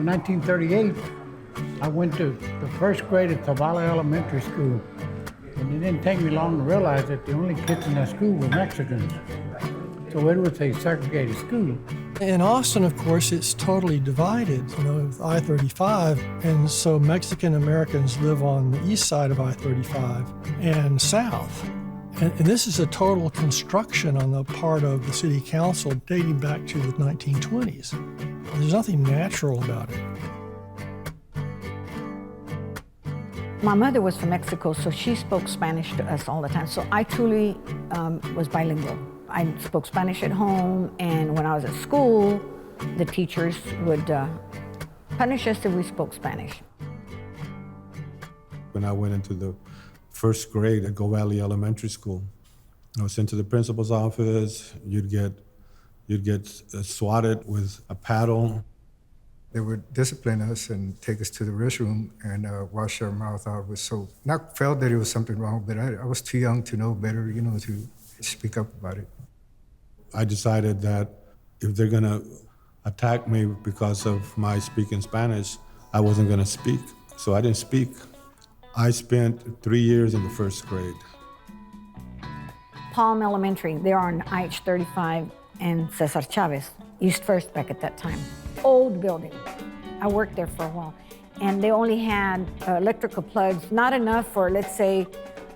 in 1938, I went to the first grade at Zavala Elementary School. And it didn't take me long to realize that the only kids in that school were Mexicans. So it was a segregated school. In Austin, of course, it's totally divided, with I-35. And so Mexican Americans live on the east side of I-35 and south. And this is a total construction on the part of the city council dating back to the 1920s. There's nothing natural about it. My mother was from Mexico, so she spoke Spanish to us all the time. So I truly was bilingual. I spoke Spanish at home, and when I was at school, the teachers would punish us if we spoke Spanish. When I went into the first grade at Go Valley Elementary School, I was sent to the principal's office. You'd get swatted with a paddle. They would discipline us and take us to the restroom and wash our mouth out with soap. Not felt that it was something wrong, but I was too young to know better, to speak up about it. I decided that if they're gonna attack me because of my speaking Spanish, I wasn't gonna speak. So I didn't speak. I spent 3 years in the first grade. Palm Elementary, they're on IH-35 and Cesar Chavez, East First back at that time. Old building. I worked there for a while. And they only had electrical plugs, not enough for, let's say,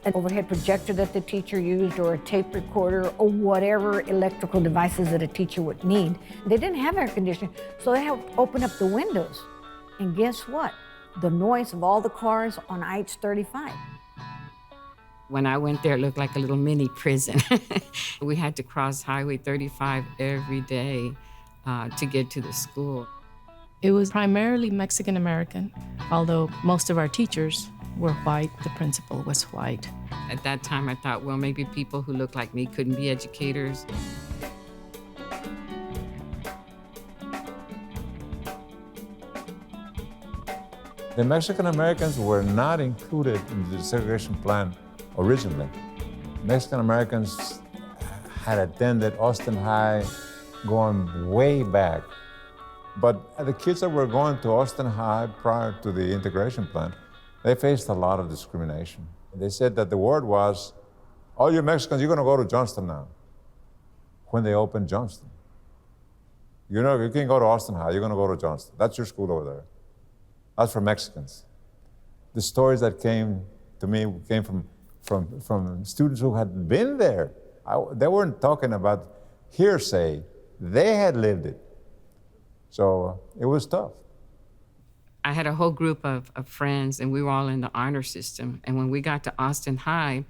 an overhead projector that the teacher used or a tape recorder or whatever electrical devices that a teacher would need. They didn't have air conditioning, so they had to open up the windows. And guess what? The noise of all the cars on IH-35. When I went there, it looked like a little mini prison. We had to cross Highway 35 every day to get to the school. It was primarily Mexican-American, although most of our teachers were white, the principal was white. At that time, I thought, well, maybe people who look like me couldn't be educators. The Mexican Americans were not included in the desegregation plan originally. Mexican Americans had attended Austin High going way back. But the kids that were going to Austin High prior to the integration plan, they faced a lot of discrimination. They said that the word was, all you Mexicans, you're gonna go to Johnston now. When they opened Johnston. You can go to Austin High, you're gonna go to Johnston. That's your school over there. That's for Mexicans. The stories that came to me came from students who had been there. They weren't talking about hearsay. They had lived it. So it was tough. I had a whole group of friends, and we were all in the honor system. And when we got to Austin High,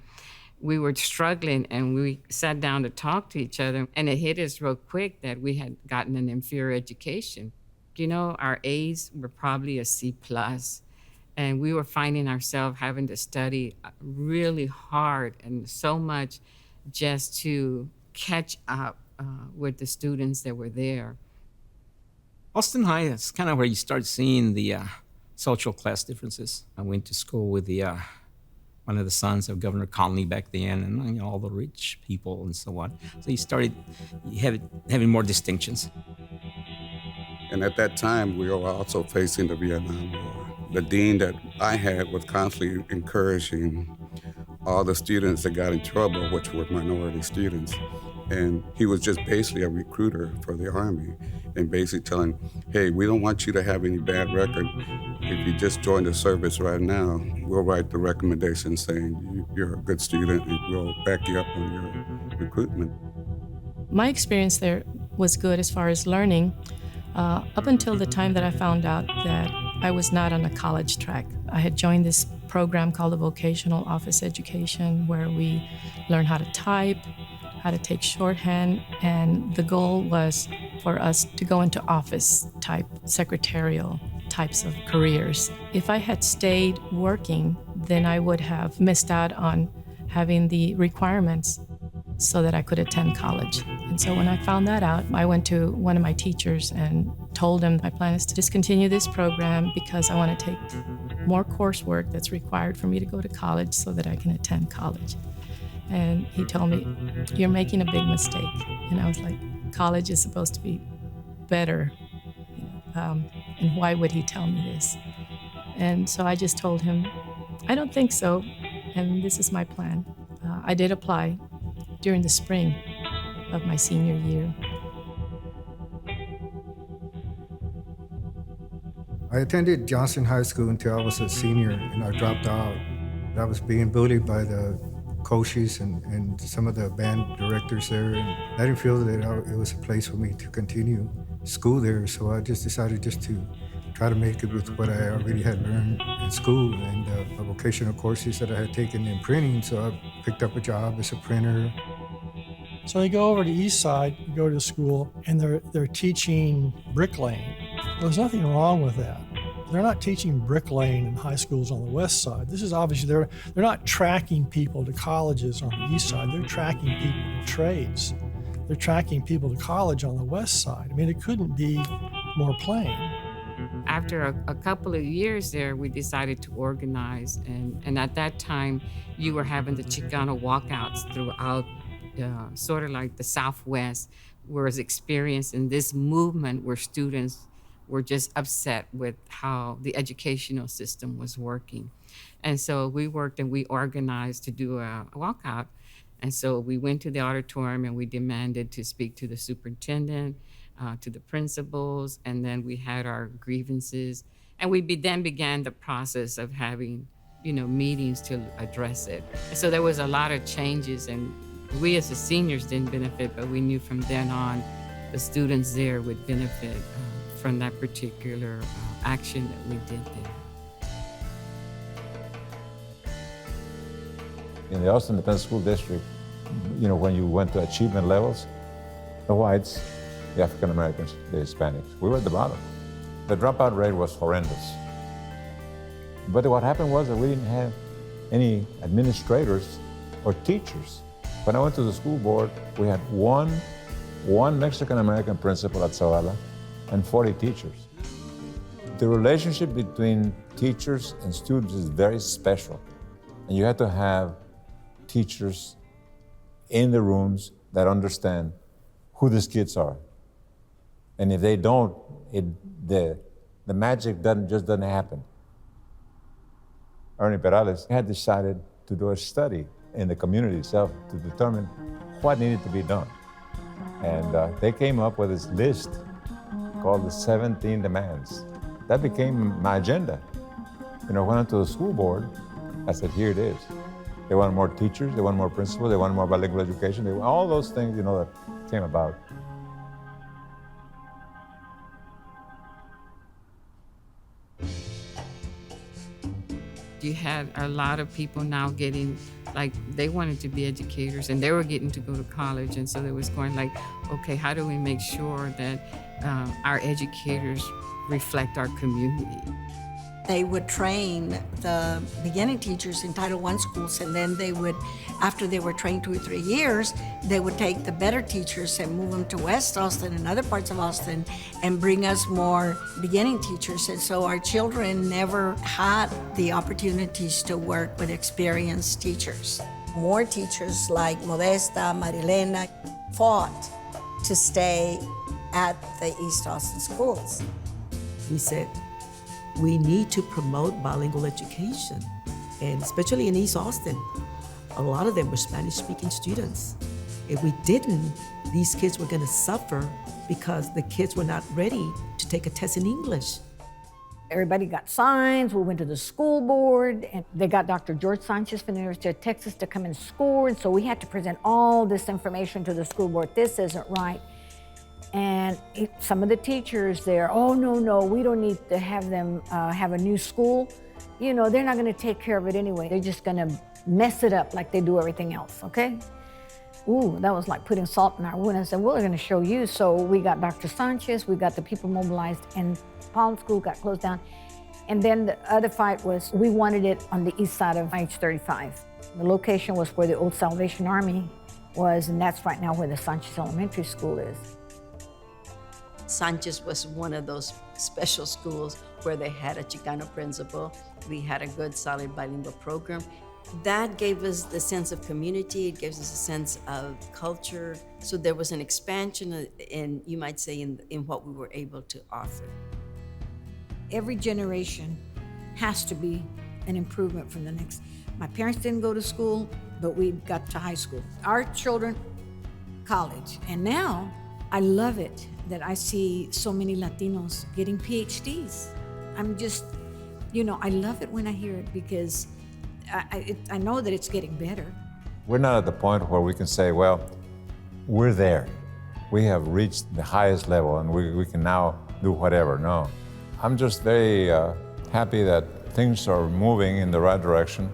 we were struggling, and we sat down to talk to each other. And it hit us real quick that we had gotten an inferior education. Our A's were probably a C+, and we were finding ourselves having to study really hard and so much just to catch up with the students that were there. Austin High is kind of where you start seeing the social class differences. I went to school with one of the sons of Governor Conley back then, and all the rich people and so on. So you started having more distinctions. And at that time, we were also facing the Vietnam War. The dean that I had was constantly encouraging all the students that got in trouble, which were minority students. And he was just basically a recruiter for the Army and basically telling, hey, we don't want you to have any bad record. If you just join the service right now, we'll write the recommendation saying you're a good student and we'll back you up on your recruitment. My experience there was good as far as learning, up until the time that I found out that I was not on a college track. I had joined this program called the Vocational Office Education, where we learn how to type, how to take shorthand, and the goal was for us to go into office type, secretarial types of careers. If I had stayed working, then I would have missed out on having the requirements so that I could attend college. And so when I found that out, I went to one of my teachers and told him my plan is to discontinue this program because I want to take more coursework that's required for me to go to college so that I can attend college. And he told me, you're making a big mistake. And I was like, college is supposed to be better. And why would he tell me this? And so I just told him, I don't think so, and this is my plan. I did apply during the spring of my senior year. I attended Johnson High School until I was a senior, and I dropped out. I was being bullied by the coaches and some of the band directors there, and I didn't feel that it was a place for me to continue school there, so I just decided just to try to make it with what I already had learned in school and the vocational courses that I had taken in printing, so I picked up a job as a printer. So you go over to East Side, you go to school, and they're teaching bricklaying. There's nothing wrong with that. They're not teaching bricklaying in high schools on the West Side. This is obviously, they're not tracking people to colleges on the East Side. They're tracking people to trades. They're tracking people to college on the West Side. I mean, it couldn't be more plain. After a couple of years there, we decided to organize. And at that time, you were having the Chicano walkouts throughout sort of like the Southwest, was experiencing this movement where students were just upset with how the educational system was working. And so we worked and we organized to do a walkout. And so we went to the auditorium and we demanded to speak to the superintendent, to the principals, and then we had our grievances. And we then began the process of having, meetings to address it. And so there was a lot of changes, and we as the seniors didn't benefit, but we knew from then on the students there would benefit from that particular action that we did there. In the Austin Independent School District, when you went to achievement levels, the whites, the African Americans, the Hispanics, we were at the bottom. The dropout rate was horrendous. But what happened was that we didn't have any administrators or teachers. When I went to the school board, we had one Mexican American principal at Zavala and 40 teachers. The relationship between teachers and students is very special. And you have to have teachers in the rooms that understand who these kids are. And if they don't, the magic doesn't happen. Ernie Perales had decided to do a study in the community itself to determine what needed to be done. And they came up with this list called the 17 demands. That became my agenda. When I went to the school board, I said, here it is. They want more teachers, they want more principals, they want more bilingual education, they want all those things, that came about. You had a lot of people now getting, they wanted to be educators and they were getting to go to college. And so they was going okay, how do we make sure that our educators reflect our community? They would train the beginning teachers in Title I schools, and then they would, after they were trained 2 or 3 years, they would take the better teachers and move them to West Austin and other parts of Austin and bring us more beginning teachers. And so our children never had the opportunities to work with experienced teachers. More teachers like Modesta, Marilena fought to stay at the East Austin schools. He said, we need to promote bilingual education, and especially in East Austin, a lot of them were Spanish-speaking students. If we didn't, these kids were gonna suffer because the kids were not ready to take a test in English. Everybody got signs. We went to the school board, and they got Dr. George Sanchez from the University of Texas to come and score, and so we had to present all this information to the school board. This isn't right. And some of the teachers there, oh, no, we don't need to have them have a new school. They're not gonna take care of it anyway. They're just gonna mess it up like they do everything else, okay? Ooh, that was like putting salt in our wound. I said, well, we're gonna show you. So we got Dr. Sanchez, we got the people mobilized, and Palm School got closed down. And then the other fight was, we wanted it on the east side of IH-35. The location was where the old Salvation Army was, and that's right now where the Sanchez Elementary School is. Sanchez was one of those special schools where they had a Chicano principal. We had a good, solid bilingual program. That gave us the sense of community. It gives us a sense of culture. So there was an expansion in, you might say, in what we were able to offer. every generation has to be an improvement from the next. My parents didn't go to school, but we got to high school. Our children, college. And now I love it that I see so many Latinos getting PhDs. I'm just, I love it when I hear it because I know that it's getting better. We're not at the point where we can say, well, we're there. We have reached the highest level and we can now do whatever. No. I'm just very happy that things are moving in the right direction.